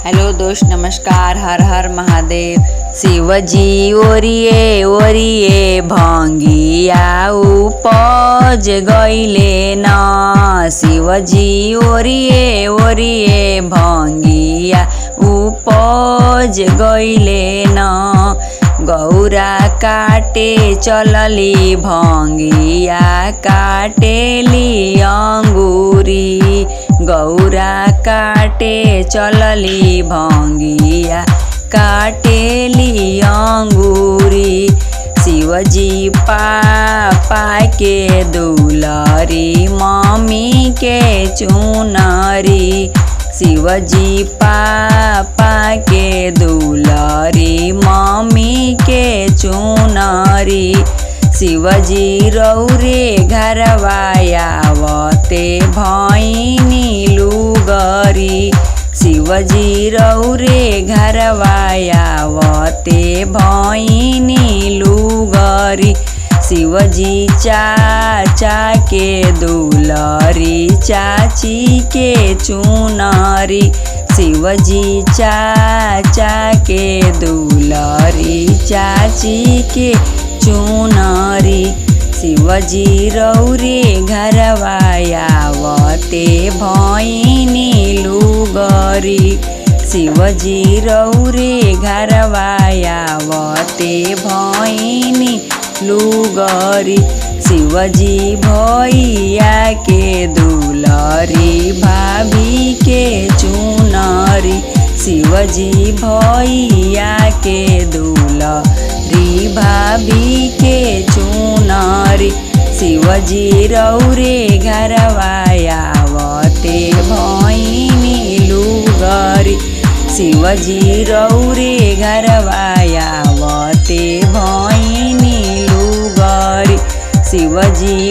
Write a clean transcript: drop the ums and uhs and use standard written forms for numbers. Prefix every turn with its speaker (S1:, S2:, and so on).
S1: Hello दोस्त, नमस्कार। हर हर महादेव। शिवजी ओरिए ओरिए भंगिया उपज गईले न। शिवजी ओरिए ओरिए भंगिया उपज गईले न। गौरा काटे चलली भंगिया काटेली अंगूरी। गौरा काटे चलली भंगिया काटेली अंगूरी। शिवजी पापा के दुलारी मम्मी के चुनरी। शिवजी पापा के दुलारी मम्मी के चुनरी। शिवजी रौरे घरवाया आवते भैनी लुगरी। शिवजी रौरे घरवाया आवते भैनी लुगरी। शिवजी चाचा के दुलारी चाची के चुनरी। शिवजी चाचा के दुलारी चाची के चुनरी। शिवजी रौरे घरवाया आवते भैनी लुगरी। शिवजी रौरे घरवाया आवते भैनी लुगरी। शिवजी भैया के दुलारी भाभी के चुनरी। शिवजी भैया के दुलारी भाभी के चुनरी। शिवजी रौरे घरवाया आवते भैनी लुगरी। शिवजी रौरे घरवाया आवते भैनी लुगरी। शिवजी